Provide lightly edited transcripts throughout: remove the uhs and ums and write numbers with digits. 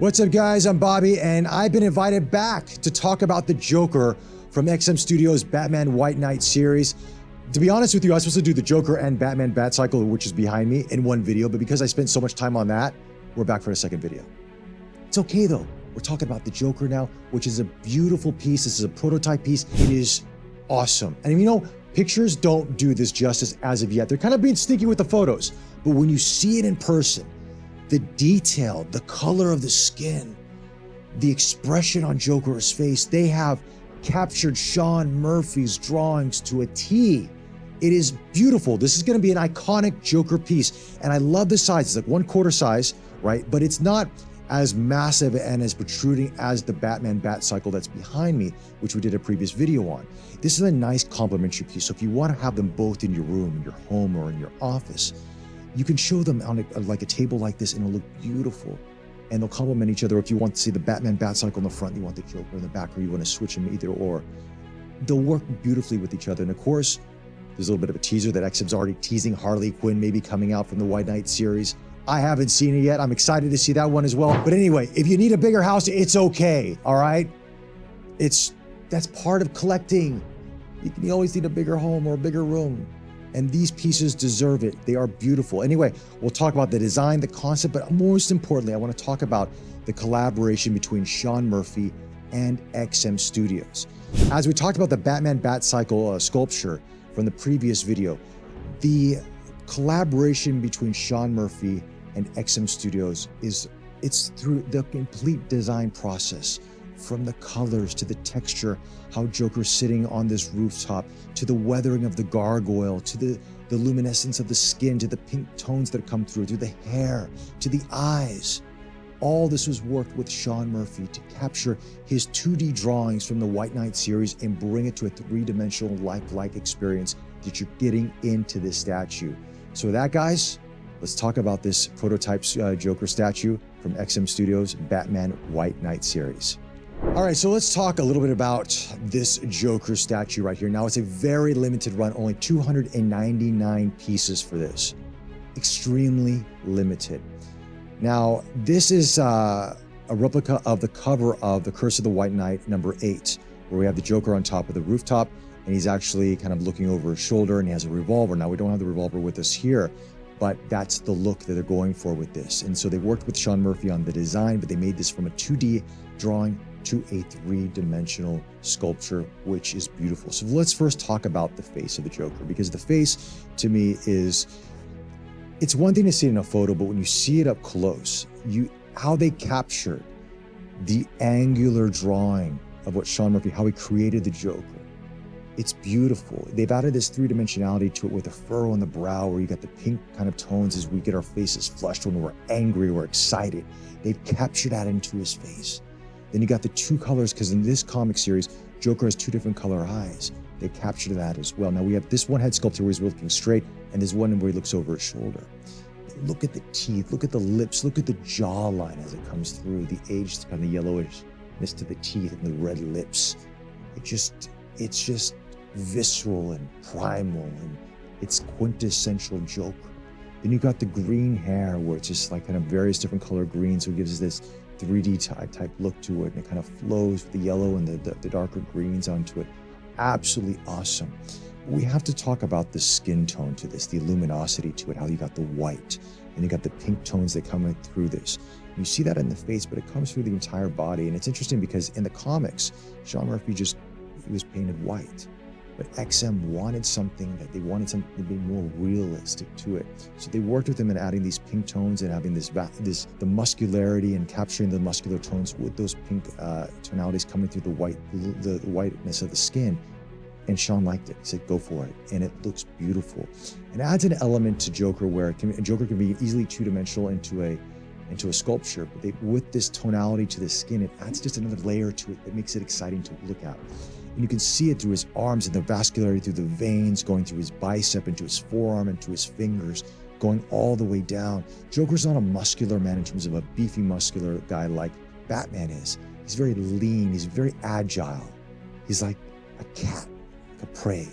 What's up, guys? I'm Bobby, and I've been invited back to talk about the Joker from XM Studios' Batman White Knight series. To be honest with you, I was supposed to do the Joker and Batman Batcycle, which is behind me, in one video, but because I spent so much time on that, we're back for a second video. It's okay, though. We're talking about the Joker now, which is a beautiful piece. This is a prototype piece. It is awesome. And you know, pictures don't do this justice as of yet. They're kind of being sneaky with the photos, but when you see it in person, the detail, the color of the skin, the expression on Joker's face, they have captured Sean Murphy's drawings to a T. It is beautiful. This is going to be an iconic Joker piece. And I love the size. It's like 1/4 size, right? But it's not as massive and as protruding as the Batman Batcycle that's behind me, which we did a previous video on. This is a nice complementary piece. So if you want to have them both in your room, in your home, or in your office, you can show them on like a table like this and it'll look beautiful. And they'll complement each other. If you want to see the Batman Batcycle in the front, you want the Joker in the back, or you want to switch them either or. They'll work beautifully with each other. And of course, there's a little bit of a teaser that XM's already teasing Harley Quinn maybe coming out from the White Knight series. I haven't seen it yet. I'm excited to see that one as well. But anyway, if you need a bigger house, it's okay, all right? That's part of collecting. You always need a bigger home or a bigger room. And these pieces deserve it. They are beautiful. Anyway, we'll talk about the design, the concept, but most importantly, I want to talk about the collaboration between Sean Murphy and XM Studios. As we talked about the Batman Batcycle sculpture from the previous video, the collaboration between Sean Murphy and XM Studios it's through the complete design process, from the colors to the texture, how Joker's sitting on this rooftop, to the weathering of the gargoyle, to the luminescence of the skin, to the pink tones that come through, to the hair, to the eyes. All this was worked with Sean Murphy to capture his 2D drawings from the White Knight series and bring it to a 3-dimensional lifelike experience that you're getting into this statue. So with that, guys, let's talk about this prototype Joker statue from XM Studios' Batman White Knight series. All right, so let's talk a little bit about this Joker statue right here. Now, it's a very limited run, only 299 pieces for this. Extremely limited. Now, this is a replica of the cover of The Curse of the White Knight #8, where we have the Joker on top of the rooftop, and he's actually kind of looking over his shoulder, and he has a revolver. Now, we don't have the revolver with us here, but that's the look that they're going for with this. And so they worked with Sean Murphy on the design, but they made this from a 2D drawing to a 3-dimensional sculpture, which is beautiful. So let's first talk about the face of the Joker, because the face to me it's one thing to see it in a photo, but when you see it up close, how they captured the angular drawing of what Sean Murphy, how he created the Joker. It's beautiful. They've added this 3-dimensionality to it with a furrow on the brow, where you got the pink kind of tones as we get our faces flushed when we're angry, we're excited. They've captured that into his face. Then you got the 2 colors, because in this comic series, Joker has 2 different color eyes. They captured that as well. Now we have this one head sculpture where he's looking straight, and there's one where he looks over his shoulder. Look at the teeth, look at the lips, look at the jawline as it comes through, the aged kind of yellowishness to the teeth and the red lips. It's just visceral and primal, and it's quintessential Joker. Then you got the green hair, where it's just like kind of various different color greens, so it gives us this 3D type look to it, and it kind of flows with the yellow and the darker greens onto it. Absolutely awesome. We have to talk about the skin tone to this, the luminosity to it, how you got the white, and you got the pink tones that come through this. You see that in the face, but it comes through the entire body. And it's interesting because in the comics, Sean Murphy he was painted white. But XM wanted something to be more realistic to it. So they worked with him in adding these pink tones and having the muscularity and capturing the muscular tones with those pink tonalities coming through the whiteness of the skin. And Sean liked it. He said, go for it. And it looks beautiful. It adds an element to Joker where Joker can be easily 2-dimensional into a sculpture, but with this tonality to the skin, it adds just another layer to it that makes it exciting to look at. And you can see it through his arms and the vascularity through the veins going through his bicep, into his forearm, into his fingers, going all the way down. Joker's not a muscular man in terms of a beefy muscular guy like Batman is. He's very lean, he's very agile. He's like a cat, like a prey.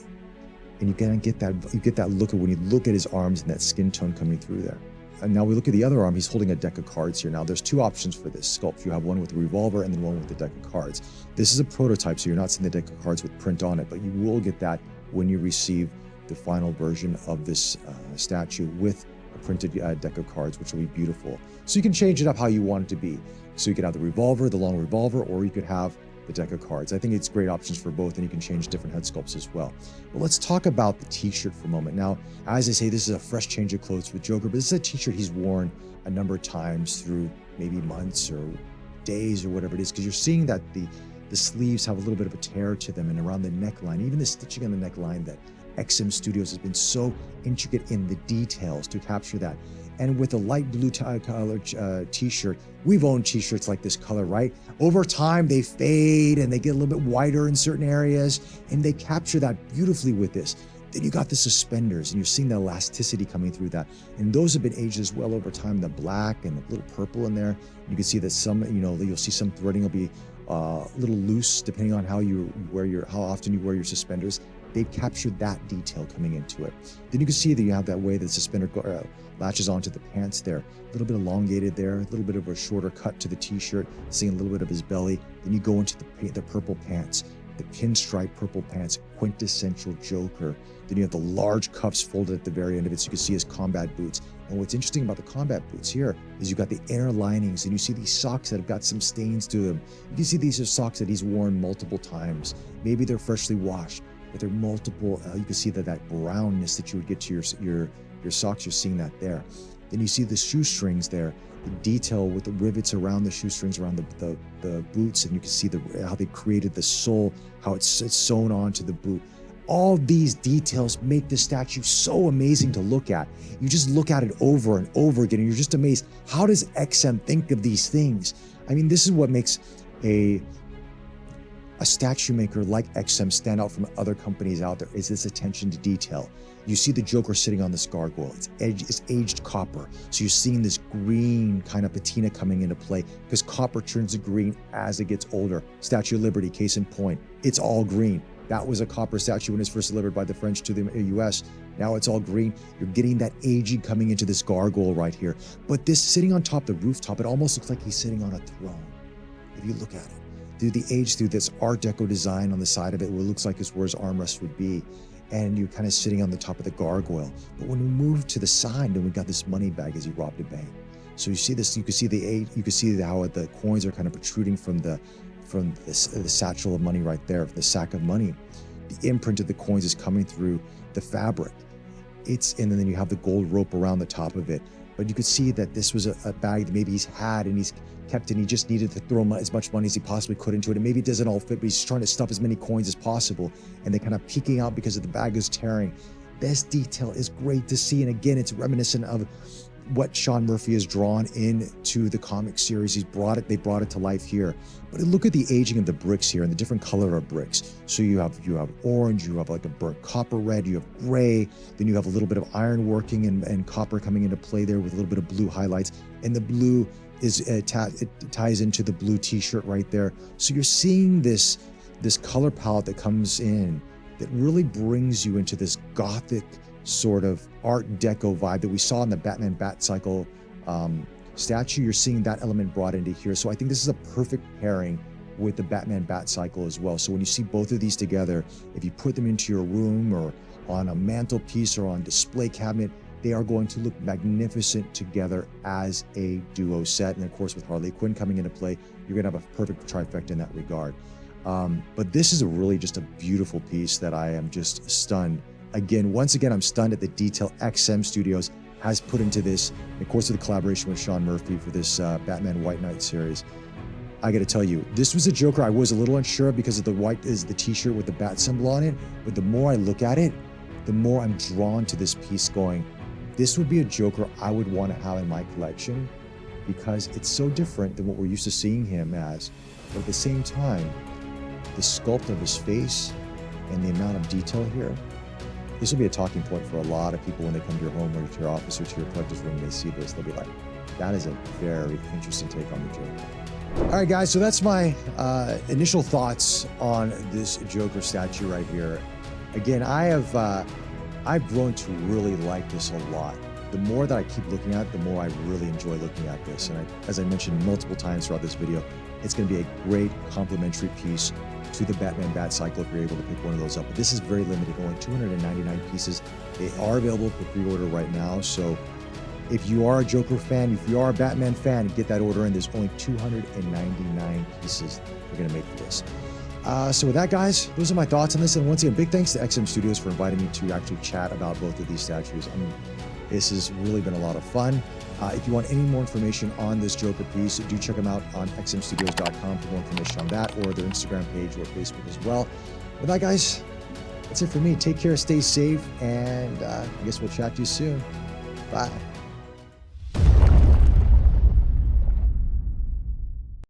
And you get that look of when you look at his arms and that skin tone coming through there. And now we look at the other arm, he's holding a deck of cards here. Now there's two options for this sculpt. You have one with a revolver and then one with the deck of cards. This is a prototype, so you're not seeing the deck of cards with print on it, but you will get that when you receive the final version of this statue with a printed deck of cards, which will be beautiful. So you can change it up how you want it to be. So you could have the revolver, the long revolver, or you could have the deck of cards. I think it's great options for both, and you can change different head sculpts as well. But let's talk about the t-shirt for a moment. Now, as I say, this is a fresh change of clothes for the Joker, but this is a t-shirt he's worn a number of times through maybe months or days or whatever it is, because you're seeing that the sleeves have a little bit of a tear to them, and around the neckline, even the stitching on the neckline, that XM Studios has been so intricate in the details to capture that. And with a light blue color t-shirt, we've owned t-shirts like this color, right? Over time, they fade and they get a little bit whiter in certain areas, and they capture that beautifully with this. Then you got the suspenders, and you're seeing the elasticity coming through that. And those have been aged as well over time, the black and the little purple in there. You can see that some, you'll see some threading will be a little loose depending on how often you wear your suspenders. They've captured that detail coming into it. Then you can see that you have that way that the suspender latches onto the pants there. A little bit elongated there, a little bit of a shorter cut to the t-shirt, seeing a little bit of his belly. Then you go into the purple pants, the pinstripe purple pants, quintessential Joker. Then you have the large cuffs folded at the very end of it, so you can see his combat boots. And what's interesting about the combat boots here is you've got the inner linings, and you see these socks that have got some stains to them. You can see these are socks that he's worn multiple times. Maybe they're freshly washed, but they're multiple. You can see that brownness that you would get to your socks, you're seeing that there. Then you see the shoestrings there, the detail with the rivets around the shoestrings around the boots, and you can see how they created the sole, how it's sewn onto the boot. All these details make the statue so amazing to look at. You just look at it over and over again, and you're just amazed. How does XM think of these things? I mean, this is what makes a statue maker like XM stand out from other companies out there, is this attention to detail. You see the Joker sitting on this gargoyle. It's aged copper. So you're seeing this green kind of patina coming into play, because copper turns to green as it gets older. Statue of Liberty, case in point, it's all green. That was a copper statue when it was first delivered by the French to the US. Now it's all green. You're getting that aging coming into this gargoyle right here. But this sitting on top of the rooftop, it almost looks like he's sitting on a throne. If you look at it, through the age, through this Art Deco design on the side of it, where it looks like it's where his armrest would be. And you're kind of sitting on the top of the gargoyle. But when we move to the side, then we got this money bag as he robbed a bank. So you see this, you can see how the coins are kind of protruding from the satchel of money right there, the sack of money. The imprint of the coins is coming through the fabric. And then you have the gold rope around the top of it. But you could see that this was a bag that maybe he's had and he's kept, and he just needed to throw as much money as he possibly could into it. And maybe it doesn't all fit, but he's trying to stuff as many coins as possible. And they're kind of peeking out because of the bag is tearing. This detail is great to see. And again, it's reminiscent of what Sean Murphy has drawn into the comic series. They brought it to life here. But look at the aging of the bricks here and the different color of bricks. So you have orange, you have like a burnt copper red, you have gray, then you have a little bit of iron working and copper coming into play there with a little bit of blue highlights. And the blue it ties into the blue t-shirt right there. So you're seeing this color palette that comes in that really brings you into this gothic sort of Art Deco vibe that we saw in the Batman Batcycle statue. You're seeing that element brought into here. So I think this is a perfect pairing with the Batman Batcycle as well. So when you see both of these together, if you put them into your room or on a mantelpiece or on display cabinet, they are going to look magnificent together as a duo set. And of course, with Harley Quinn coming into play, you're gonna have a perfect trifecta in that regard. But this is really just a beautiful piece that I am just stunned. Once again, I'm stunned at the detail XM Studios has put into this, and of course with the collaboration with Sean Murphy for this Batman White Knight series. I gotta tell you, this was a Joker I was a little unsure of because of the t-shirt with the bat symbol on it, but the more I look at it, the more I'm drawn to this piece going, this would be a Joker I would want to have in my collection because it's so different than what we're used to seeing him as. But at the same time, the sculpt of his face and the amount of detail here, this will be a talking point for a lot of people when they come to your home or to your office or to your collector's room and they see this. They'll be like, that is a very interesting take on the Joker. All right, guys, so that's my initial thoughts on this Joker statue right here. Again, I've grown to really like this a lot. the more that I keep looking at it, the more I really enjoy looking at this. And as I mentioned multiple times throughout this video, it's going to be a great complementary piece to the Batman Bat Cycle if you're able to pick one of those up. But this is very limited, only 299 pieces. They are available for pre-order right now. So if you are a Joker fan, if you are a Batman fan, get that order in. There's only 299 pieces we're going to make for this. So with that, guys, those are my thoughts on this. And once again, big thanks to XM Studios for inviting me to actually chat about both of these statues. I mean, this has really been a lot of fun. If you want any more information on this Joker piece, do check them out on xmstudios.com for more information on that, or their Instagram page or Facebook as well. With that, guys, that's it for me. Take care, stay safe, and I guess we'll chat to you soon. Bye.